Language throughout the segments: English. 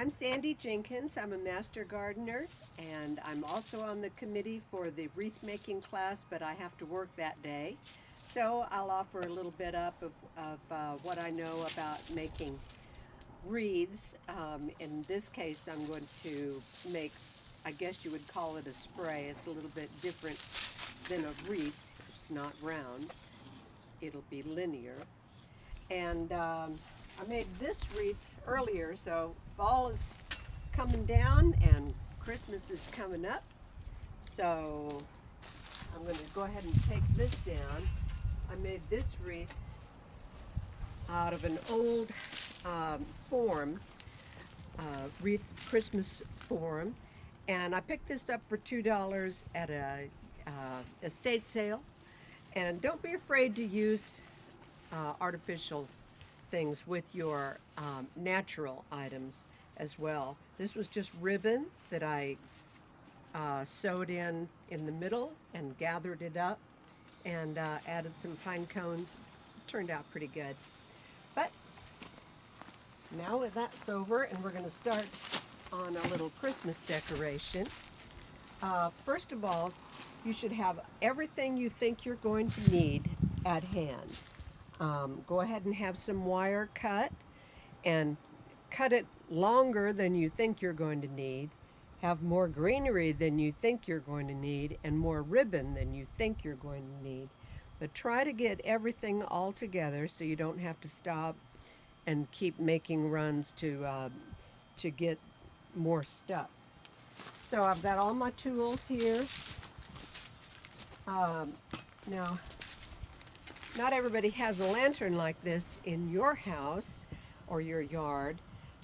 I'm Sandee Jenkins. I'm a master gardener, and I'm also on the committee for the wreath making class, but I have to work that day. So I'll offer a little bit up of what I know about making wreaths. In this case, I'm going to make, I guess you would call it a spray. It's a little bit different than a wreath. It's not round. It'll be linear. And I made this wreath earlier, so fall is coming down and Christmas is coming up. So I'm going to go ahead and take this down. I made this wreath out of an old form, wreath Christmas form, and I picked this up for $2 at a estate sale. And don't be afraid to use artificial things with your natural items as well. This was just ribbon that I sewed in the middle and gathered it up and added some pine cones. It turned out pretty good. But now that's over, and we're going to start on a little Christmas decoration. First of all, you should have everything you think you're going to need at hand. Go ahead and have some wire cut and cut it longer than you think you're going to need. Have more greenery than you think you're going to need and more ribbon than you think you're going to need. But try to get everything all together so you don't have to stop and keep making runs to get more stuff. So I've got all my tools here. Now, not everybody has a lantern like this in your house or your yard.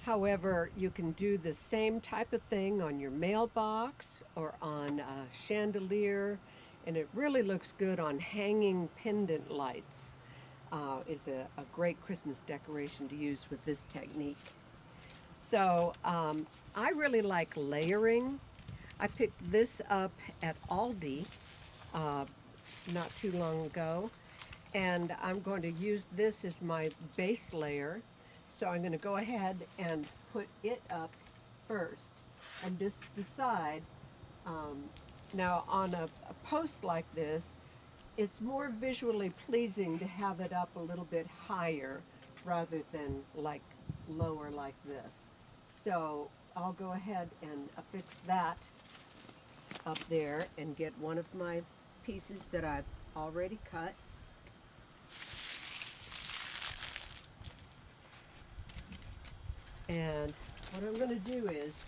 However, you can do the same type of thing on your mailbox or on a chandelier, and it really looks good on hanging pendant lights. Is a great Christmas decoration to use with this technique. So I really like layering. I picked this up at Aldi not too long ago. And I'm going to use this as my base layer. So I'm going to go ahead and put it up first and just decide. Now on a post like this, it's more visually pleasing to have it up a little bit higher rather than like lower like this. So I'll go ahead and affix that up there and get one of my pieces that I've already cut. And what I'm going to do is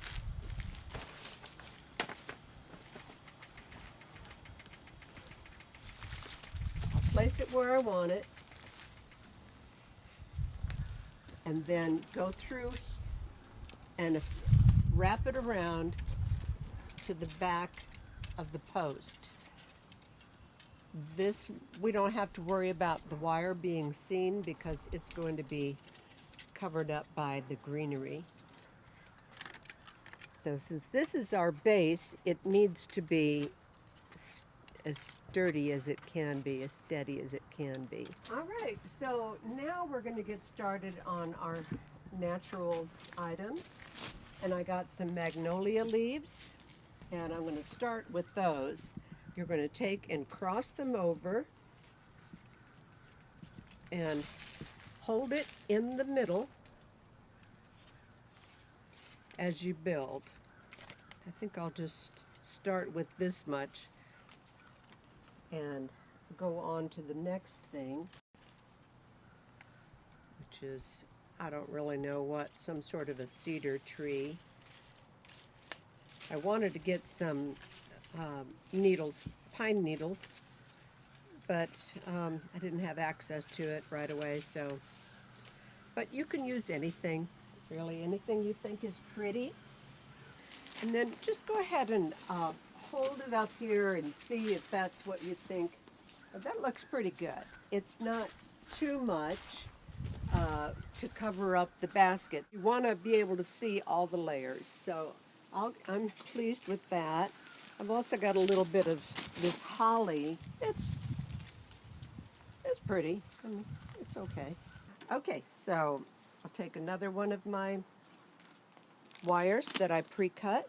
I'll place it where I want it and then go through and wrap it around to the back of the post. This, we don't have to worry about the wire being seen because it's going to be covered up by the greenery. So since this is our base, it needs to be as sturdy as it can be, as steady as it can be. All right, so now we're going to get started on our natural items. And I got some magnolia leaves, and I'm going to start with those. You're going to take and cross them over and hold it in the middle as you build. I think I'll just start with this much and go on to the next thing, which is, I don't really know what, some sort of a cedar tree. I wanted to get some needles, pine needles, but I didn't have access to it right away, so. But you can use anything, really, anything you think is pretty. And then just go ahead and hold it up here and see if that's what you think. That looks pretty good. It's not too much to cover up the basket. You want to be able to see all the layers, so I'm pleased with that. I've also got a little bit of this holly. It's pretty. I mean, it's okay. Okay, so I'll take another one of my wires that I pre-cut.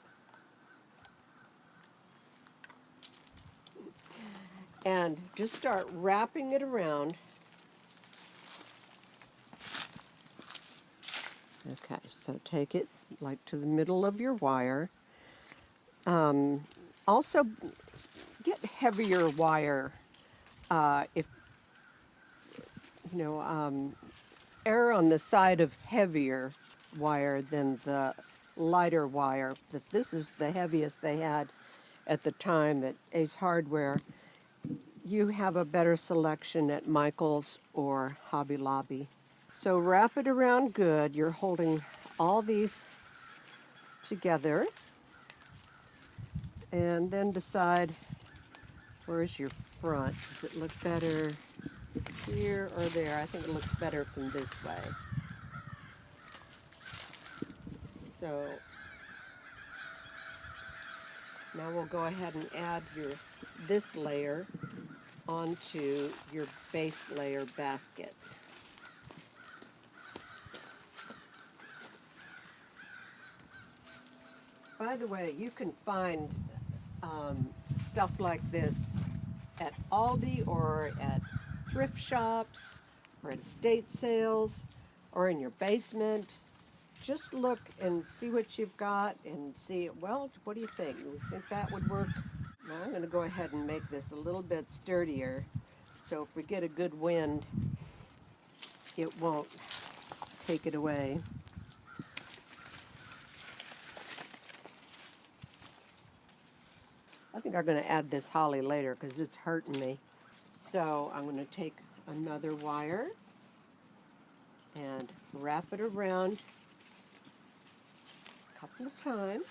And just start wrapping it around. Okay, so take it like to the middle of your wire. Also, get heavier wire. If you know, err on the side of heavier wire than the lighter wire. That this is the heaviest they had at the time at Ace Hardware. You have a better selection at Michael's or Hobby Lobby. So wrap it around good. You're holding all these together. And then decide, where's your front? Does it look better here or there? I think it looks better from this way. So now we'll go ahead and add this layer onto your base layer basket. By the way, you can find stuff like this at Aldi or at thrift shops or at estate sales or in your basement. Just look and see what you've got and see, well, what do you think? You think that would work? Now I'm going to go ahead and make this a little bit sturdier, so if we get a good wind, it won't take it away. I think I'm going to add this holly later because it's hurting me. So I'm going to take another wire and wrap it around a couple of times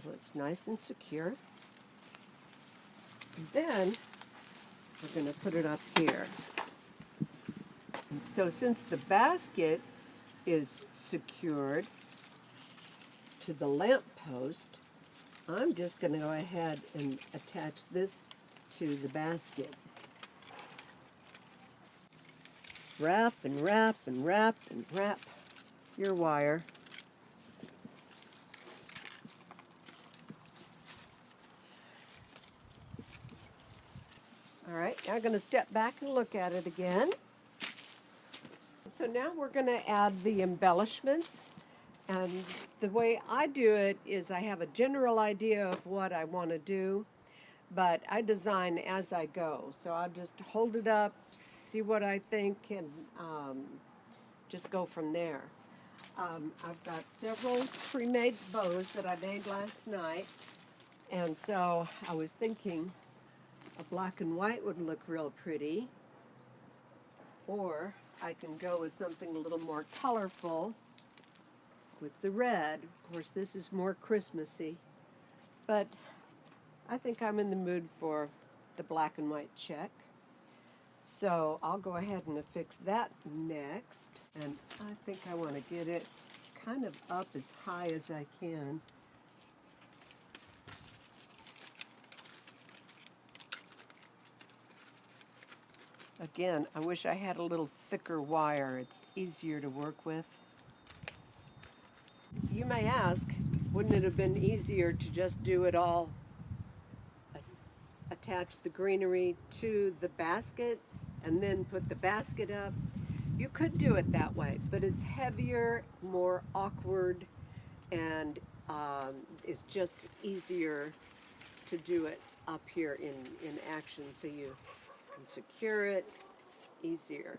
so it's nice and secure. And then we're going to put it up here. And so since the basket is secured to the lamp post, I'm just going to go ahead and attach this to the basket. Wrap and wrap and wrap and wrap your wire. All right, now I'm going to step back and look at it again. So now we're going to add the embellishments. And the way I do it is I have a general idea of what I want to do, but I design as I go. So I'll just hold it up, see what I think, and just go from there. I've got several pre-made bows that I made last night, and so I was thinking a black and white would look real pretty, or I can go with something a little more colorful with the red. Of course, this is more Christmassy, but I think I'm in the mood for the black and white check. So I'll go ahead and affix that next, and I think I want to get it kind of up as high as I can. Again, I wish I had a little thicker wire. It's easier to work with. You may ask, wouldn't it have been easier to just do it all, attach the greenery to the basket and then put the basket up? You could do it that way, but it's heavier, more awkward, and it's just easier to do it up here in action, so you can secure it easier.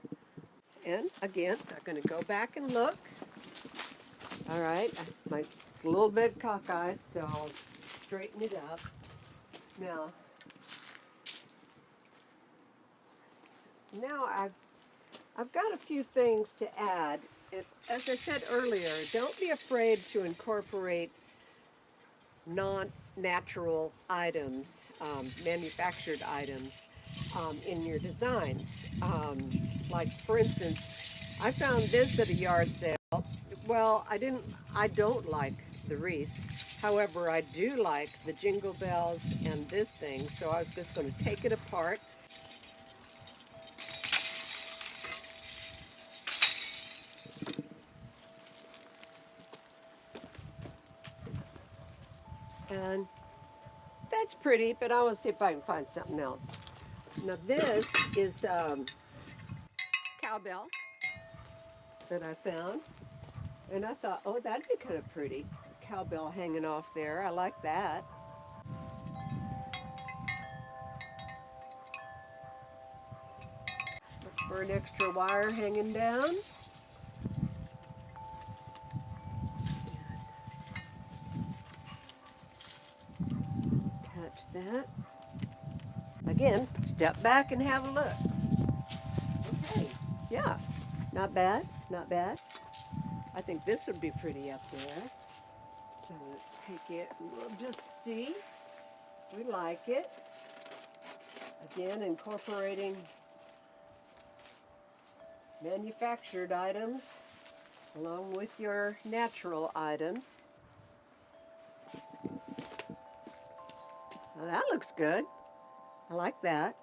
And again, I'm going to go back and look. All right, it's a little bit cockeyed, so I'll straighten it up. Now I've got a few things to add. As I said earlier, don't be afraid to incorporate non-natural items, manufactured items, in your designs. Like, for instance, I found this at a yard sale. Well, I don't like the wreath. However, I do like the jingle bells and this thing, so I was just going to take it apart. And that's pretty, but I want to see if I can find something else. Now this is cowbell that I found. And I thought, oh, that'd be kind of pretty. Cowbell hanging off there. I like that. Look for an extra wire hanging down. Touch that. Again, step back and have a look. Okay, yeah, not bad, not bad. I think this would be pretty up there. So let's take it and we'll just see. We like it. Again, incorporating manufactured items along with your natural items. Well, that looks good. I like that.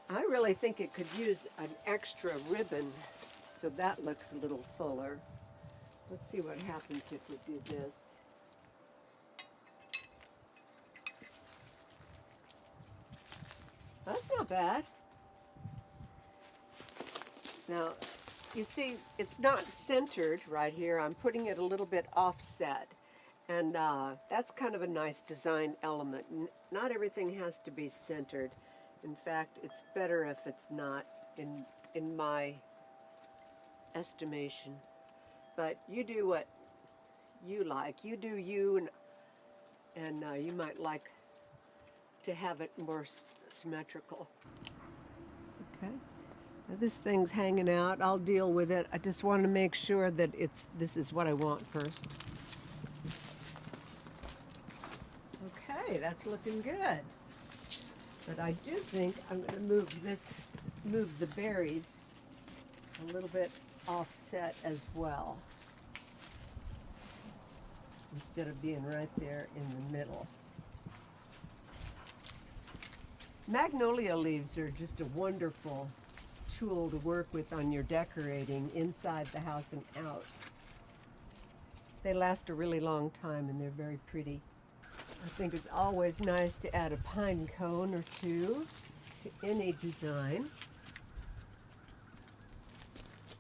I really think it could use an extra ribbon so that looks a little fuller. Let's see what happens if we do this. That's not bad. Now, you see, it's not centered right here. I'm putting it a little bit offset. And that's kind of a nice design element. Not everything has to be centered. In fact, it's better if it's not, in my estimation. But you do what you like. You do you, and you might like to have it more symmetrical. Okay. Now this thing's hanging out. I'll deal with it. I just want to make sure that this is what I want first. Okay, that's looking good. But I do think I'm going to move the berries a little bit offset as well, instead of being right there in the middle. Magnolia leaves are just a wonderful tool to work with on your decorating inside the house and out. They last a really long time and they're very pretty. I think it's always nice to add a pine cone or two to any design.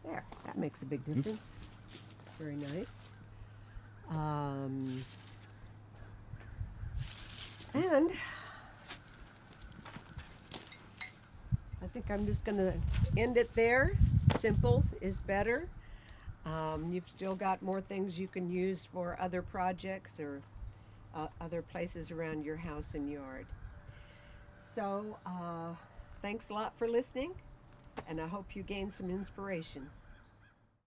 There, that makes a big difference. Very nice. And I think I'm just going to end it there. Simple is better. You've still got more things you can use for other projects or other places around your house and yard. So thanks a lot for listening, and I hope you gain some inspiration.